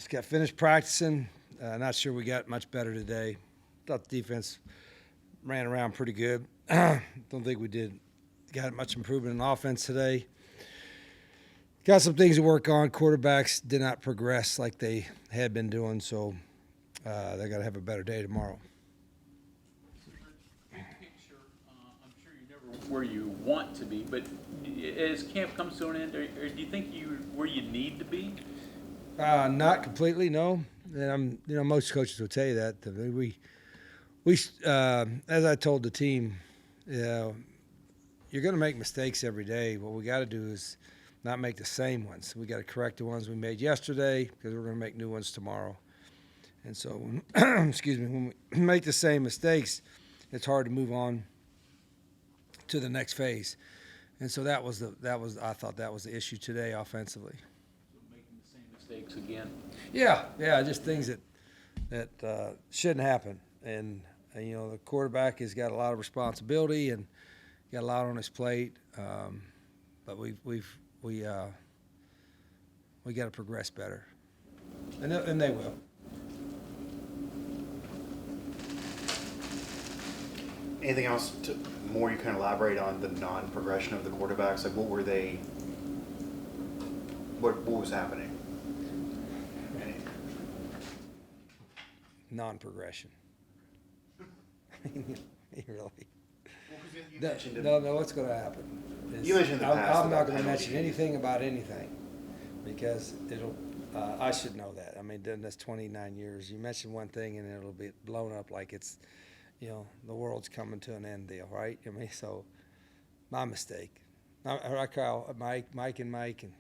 just got finished practicing. Not sure we got much better today. Thought the defense ran around pretty good. Don't think we got much improvement in offense today. Got some things to work on. Quarterbacks did not progress like they had been doing, so they got to have a better day tomorrow. Big picture, I'm sure you're never where you want to be, but as camp comes to an end, or do you think you're where you need to be? Not completely, no. And most coaches will tell you that. We as I told the team, you're going to make mistakes every day. What we got to do is not make the same ones. We got to correct the ones we made yesterday because we're going to make new ones tomorrow. And so, when we make the same mistakes, it's hard to move on to the next phase. And so I thought that was the issue today offensively. So making the same mistakes again. Yeah, just things that shouldn't happen. And the quarterback has got a lot of responsibility and got a lot on his plate. But we got to progress better, and they will. Anything else more you kind of elaborate on the non-progression of the quarterbacks? Like, what were they? What was happening? Non-progression. Really. Well, No, what's going to happen? You mentioned in the past I'm not about going to mention penalties. anything about anything because it'll. I should know that. I mean, that's 29 years. You mention one thing and it'll be blown up like it's, the world's coming to an end deal, right? I mean, so my mistake. I call Mike, and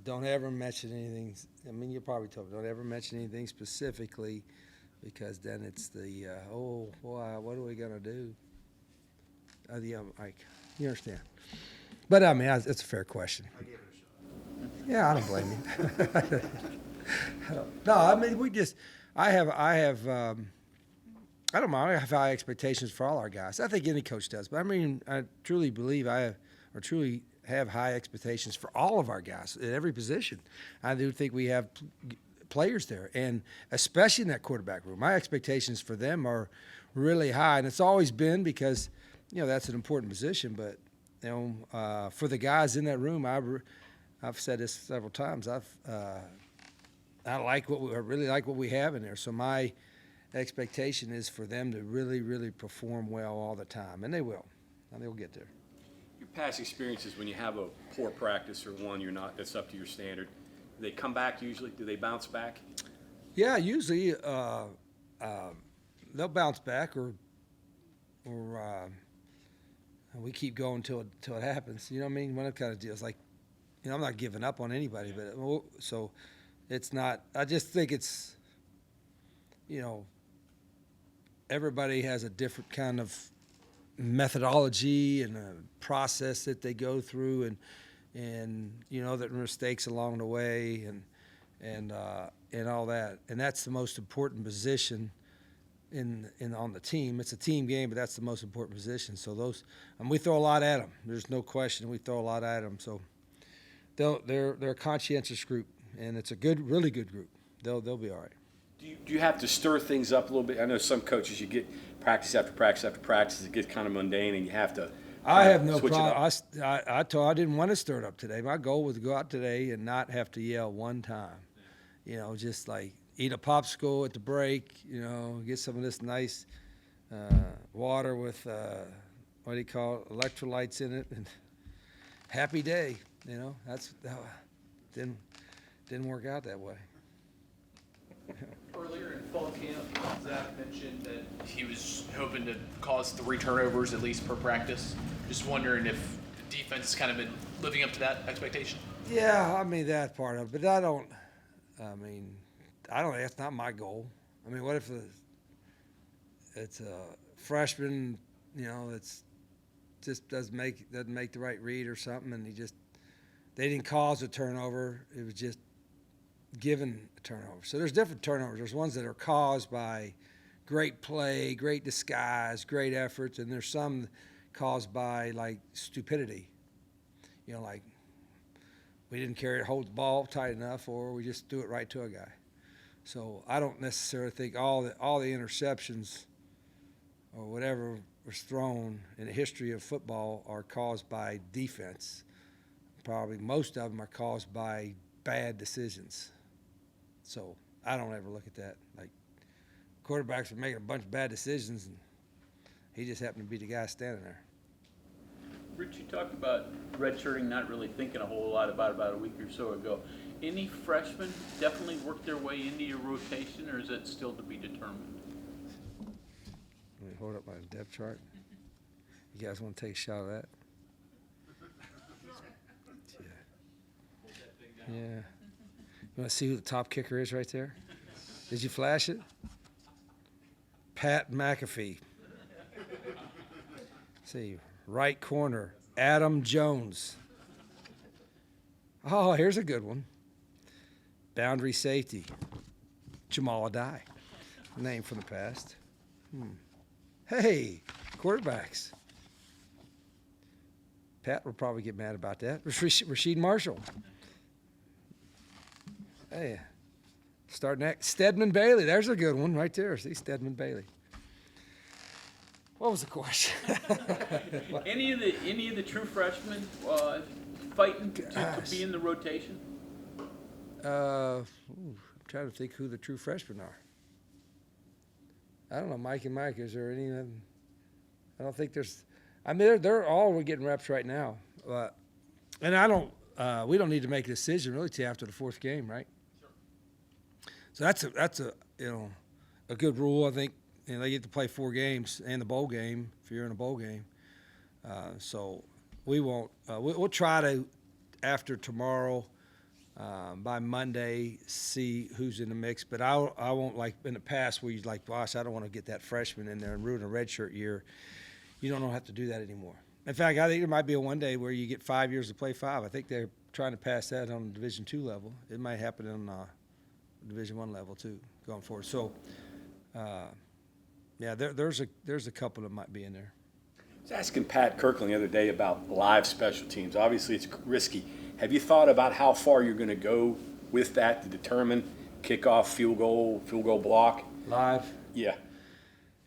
don't ever mention anything. I mean, you're probably told don't ever mention anything specifically because then it's the what are we gonna do? Mike, you understand? But I mean, it's a fair question. I gave it a shot. Yeah, I don't blame you. No, I mean, I don't mind. I have high expectations for all our guys. I think any coach does. But I mean, I truly believe truly have high expectations for all of our guys at every position. I do think we have players there, and especially in that quarterback room. My expectations for them are really high, and it's always been because, that's an important position. But, for the guys in that room, I've said this several times. I really like what we have in there. So my expectation is for them to really, really perform well all the time, and they will. And they will get there. Your past experiences when you have a poor practice or one that's up to your standard, do they come back usually? Do they bounce back? Yeah, usually they'll bounce back, or we keep going till it happens. You know what I mean? One of the kind of deals like, I'm not giving up on anybody, but so it's not. I just think it's, everybody has a different kind of methodology and a process that they go through, and that mistakes along the way and all that, and that's the most important position on the team. It's a team game, but that's the most important position. So we throw a lot at them. There's no question we throw a lot at them. So they're a conscientious group, and it's a really good group. They'll be all right. Do you have to stir things up a little bit? I know some coaches, you get practice after practice after practice, it gets kind of mundane, and you have to. I have no switch it problem. up. I didn't want to stir it up today. My goal was to go out today and not have to yell one time. Just like eat a popsicle at the break. Get some of this nice water with what do you call it, electrolytes in it, and happy day. That's didn't work out that way. Earlier in fall camp, Zach mentioned that he was hoping to cause 3 turnovers at least per practice. Just wondering if the defense has kind of been living up to that expectation. Yeah, I mean that part of it, but I don't. That's not my goal. I mean, what if it's a freshman, that's just doesn't make the right read or something, and they didn't cause a turnover. It was just given a turnover. So there's different turnovers. There's ones that are caused by great play, great disguise, great efforts, and there's some caused by like stupidity. Like we didn't hold the ball tight enough, or we just threw it right to a guy. So I don't necessarily think all the interceptions or whatever was thrown in the history of football are caused by defense. Probably most of them are caused by bad decisions. So I don't ever look at that. Like, quarterbacks are making a bunch of bad decisions, and he just happened to be the guy standing there. Rich, you talked about redshirting, not really thinking a whole lot about a week or so ago. Any freshmen definitely work their way into your rotation, or is it still to be determined? Let me hold up my depth chart. You guys want to take a shot of that? Yeah. You want to see who the top kicker is right there? Did you flash it? Pat McAfee. See, right corner, Adam Jones. Oh, here's a good one. Boundary safety, Jamal Adai. Name from the past. Hey, quarterbacks. Pat will probably get mad about that. Rasheed Marshall. Hey, starting next. Stedman Bailey. There's a good one right there. See, Stedman Bailey. What was the question? Any of the true freshmen fighting to be in the rotation? I'm trying to think who the true freshmen are. I don't know, Mike and Mike. Is there any of them? I don't think there's. I mean, they're all getting reps right now, and I don't. We don't need to make a decision really till after the fourth game, right? Sure. So that's a a good rule. I think they get to play 4 games and the bowl game if you're in a bowl game. So we won't. We'll try to after tomorrow. By Monday, see who's in the mix. But I won't, like in the past where you're like, gosh, I don't want to get that freshman in there and ruin a redshirt year. You don't have to do that anymore. In fact, I think there might be a one day where you get 5 years to play 5. I think they're trying to pass that on the Division II level. It might happen on Division I level too, going forward. So, yeah, there's a couple that might be in there. I was asking Pat Kirkland the other day about live special teams. Obviously, it's risky. Have you thought about how far you're going to go with that to determine kickoff, field goal block? Live? Yeah.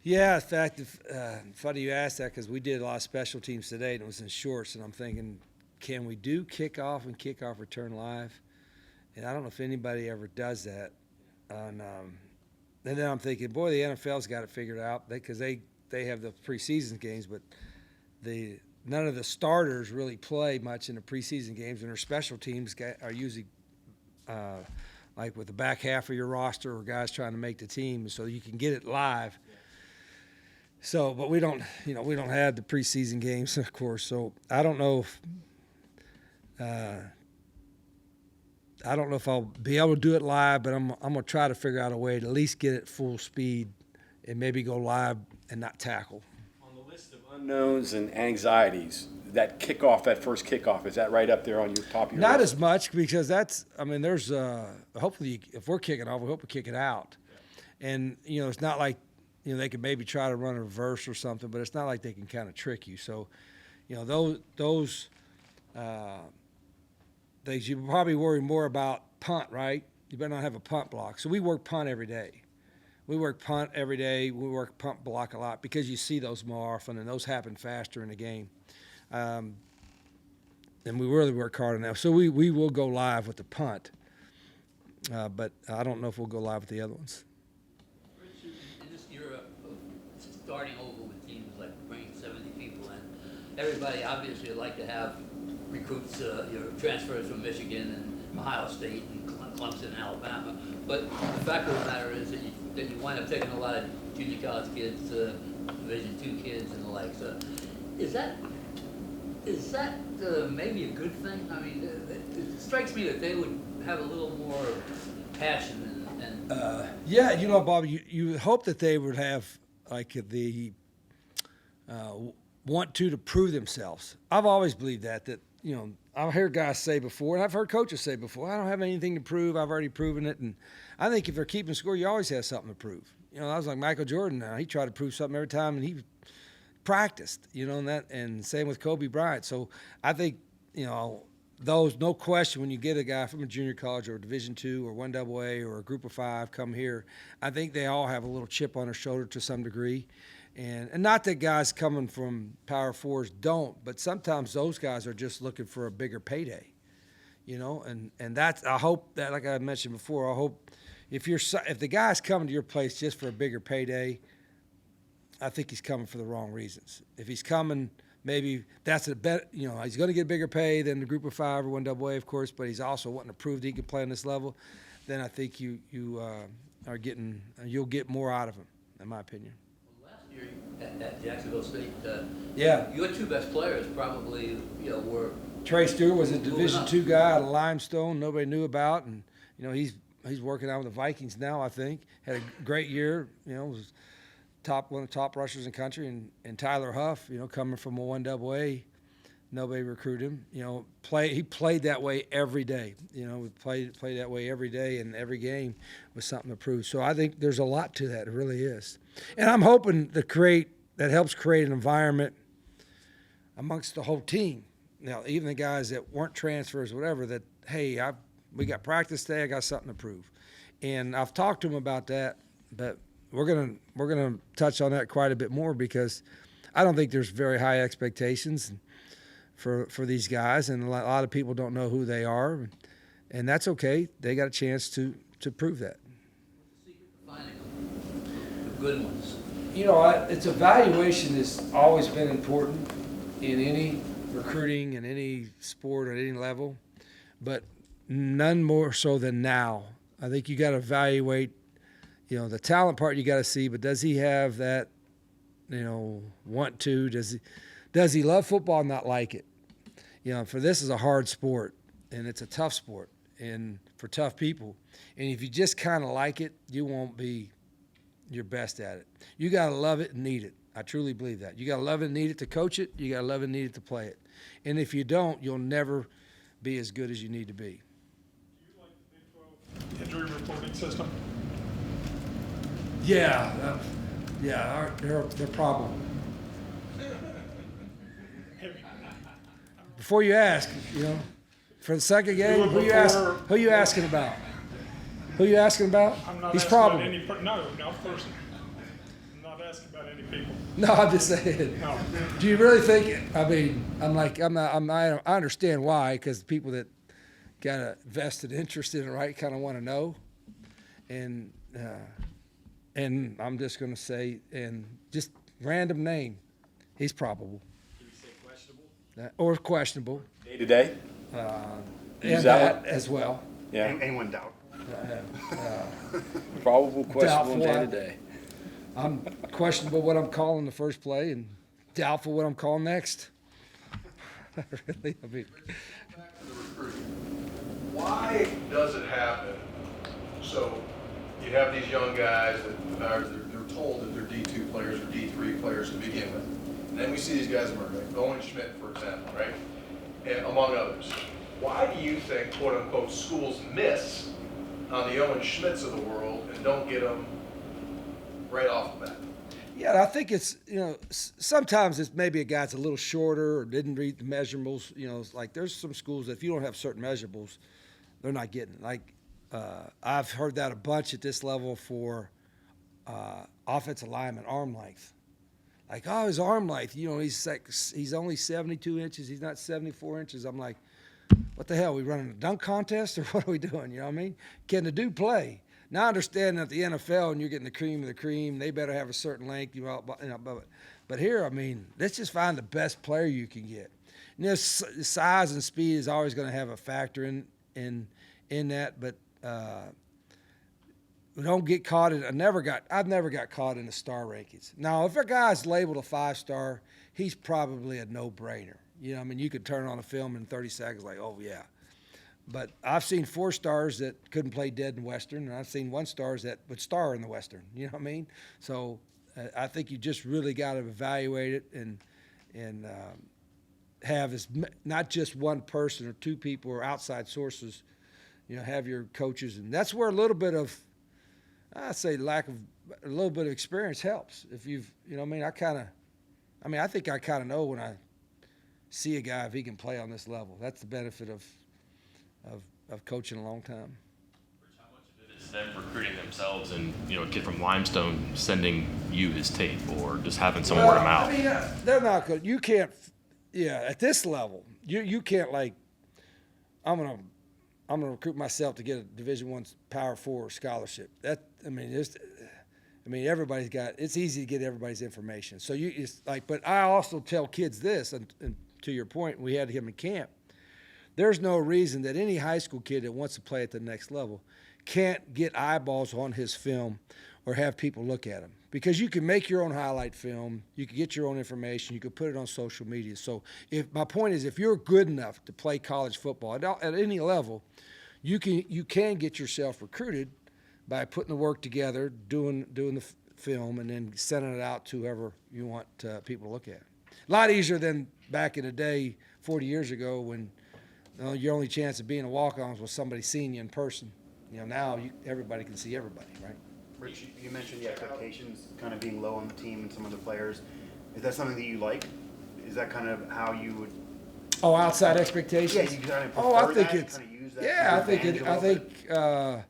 Yeah, in fact, funny you asked that because we did a lot of special teams today, and it was in shorts, and I'm thinking, can we do kickoff and kickoff return live? And I don't know if anybody ever does that. And then I'm thinking, boy, the NFL's got it figured out because they have the preseason games, but none of the starters really play much in the preseason games, and their special teams are usually like with the back half of your roster or guys trying to make the team, so you can get it live. So, but we don't have the preseason games, of course. So I don't know if I'll be able to do it live, but I'm gonna try to figure out a way to at least get it full speed and maybe go live and not tackle. List of unknowns and anxieties, that first kickoff, is that right up there on your top of your Not list? as much because there's hopefully if we're kicking off, we hope we kick it out. And, it's not like, they could maybe try to run a reverse or something, but it's not like they can kind of trick you. So, those things, you probably worry more about punt, right? You better not have a punt block. So we work punt every day. We work punt every day. We work punt block a lot because you see those more often, and those happen faster in the game. And we really work hard on that. So we will go live with the punt, but I don't know if we'll go live with the other ones. Richard, in this era of starting over with teams like bringing 70 people in, everybody obviously would like to have recruits, transfers from Michigan and Ohio State and Clemson and Alabama. But the fact of the matter is that you wind up taking a lot of junior college kids, Division II kids and the like. So is that maybe a good thing? I mean, it strikes me that they would have a little more passion and Yeah, Bob, you hope that they would have like the want to prove themselves. I've always believed that I've heard guys say before, and I've heard coaches say before, I don't have anything to prove. I've already proven it. And I think if they're keeping score, you always have something to prove. I was like Michael Jordan. He tried to prove something every time, and he practiced, and same with Kobe Bryant. So I think, those, no question, when you get a guy from a junior college or a Division II or 1AA or a Group of Five come here, I think they all have a little chip on their shoulder to some degree. And not that guys coming from Power Fours don't, but sometimes those guys are just looking for a bigger payday, you know. And that's, I hope that, like I mentioned before, I hope if the guy's coming to your place just for a bigger payday, I think he's coming for the wrong reasons. If he's coming, maybe that's a bet. You know, he's going to get bigger pay than the Group of Five or 1AA, of course, but he's also wanting to prove that he can play on this level. Then I think you'll get more out of him, in my opinion. Last year at Jacksonville State, Yeah. your two best players probably, were. Trey Stewart was a Moving Division up. II guy out of Limestone, nobody knew about, and he's working out with the Vikings now. I think had a great year. Was one of the top rushers in the country, and Tyler Huff, coming from a 1AA, nobody recruited him. He played that way every day. We played that way every day, and every game was something to prove. So I think there's a lot to that. It really is, and I'm hoping that helps create an environment amongst the whole team. Now, even the guys that weren't transfers, whatever, that, hey, we got practice today, I got something to prove. And I've talked to them about that, but we're gonna touch on that quite a bit more, because I don't think there's very high expectations for these guys, and a lot of people don't know who they are, and that's okay. They got a chance to prove that. Finding them, the good ones. It's evaluation has always been important in any recruiting in any sport at any level, but none more so than now. I think you got to evaluate, the talent part you got to see, but does he have that, want to? Does he love football and not like it? For this is a hard sport, and it's a tough sport, and for tough people. And if you just kind of like it, you won't be your best at it. You got to love it and need it. I truly believe that. You got to love it and need it to coach it. You got to love it and need it to play it. And if you don't, you'll never be as good as you need to be. Do you like the Big 12 injury reporting system? Yeah, they're probable. Before you ask, for the second game, who you asking about? Who you asking about? I'm not He's asking probable. about any, not person. I'm not asking about any people. No, I'm just saying. No. Do you really think? I mean, I understand why, because people that got a vested interest in it, right, kind of want to know, and I'm just going to say, and just random name, he's probable. Can we say questionable? Or questionable, Day to day? and that that as well. Yeah. Anyone doubt? Probable, questionable, Doubtful. day to day. I'm questionable what I'm calling the first play, and doubtful what I'm calling next. Really, I mean, Back to the recruiting. Why does it happen? So you have these young guys that are they're told that they're D2 players or D3 players to begin with. And then we see these guys emerge, like Owen Schmidt, for example, right? And among others. Why do you think, quote unquote, schools miss on the Owen Schmidts of the world and don't get them right off the bat? yeah, I think it's, sometimes it's maybe a guy's a little shorter or didn't read the measurables. It's like there's some schools that if you don't have certain measurables, they're not getting it. Like, I've heard that a bunch at this level for offensive lineman arm length. Like, oh, his arm length, he's only 72 inches. He's not 74 inches. I'm like, what the hell? We running a dunk contest or what are we doing? You know what I mean? Can the dude play? Now, I understand that the NFL and you're getting the cream of the cream, they better have a certain length. But here, I mean, let's just find the best player you can get. Size and speed is always going to have a factor in that, but we don't get caught in. I've never got caught in the star rankings. Now, if a guy's labeled a 5-star, he's probably a no-brainer. You could turn on a film in 30 seconds, like, oh yeah. But I've seen 4-stars that couldn't play dead in Western, and I've seen 1-stars that would star in the Western. You know what I mean? So I think you just really got to evaluate it and have not just one person or two people or outside sources. Have your coaches, and that's where a little bit of, I'd say, lack of a little bit of experience helps. If you've, I think I kind of know when I see a guy if he can play on this level. That's the benefit of coaching a long time. How much of it is them recruiting themselves and, a kid from Limestone sending you his tape or just having some word of mouth? I mean, they're not good. You can't, at this level, you can't like, I'm gonna recruit myself to get a Division I Power 4 scholarship. Everybody's got. It's easy to get everybody's information. So but I also tell kids this, and to your point, we had him in camp. There's no reason that any high school kid that wants to play at the next level can't get eyeballs on his film or have people look at him, because you can make your own highlight film, you can get your own information, you can put it on social media. So my point is, if you're good enough to play college football at any level, you can get yourself recruited by putting the work together, doing the film, and then sending it out to whoever you want people to look at. A lot easier than back in the day, 40 years ago, when your only chance of being a walk-on was somebody seeing you in person. Now everybody can see everybody, right? Rich, you mentioned the expectations kind of being low on the team and some of the players. Is that something that you like? Is that kind of how you would? Oh, outside expectations. Yeah, you kind of prefer I think that? it's. You kind of use that Yeah, to your advantage a little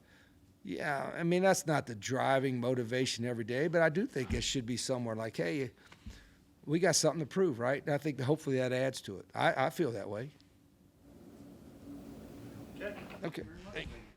bit? That's not the driving motivation every day, but I do think it should be somewhere like, hey, we got something to prove, right? And I think that hopefully that adds to it. I feel that way. Okay. Okay. Thank you.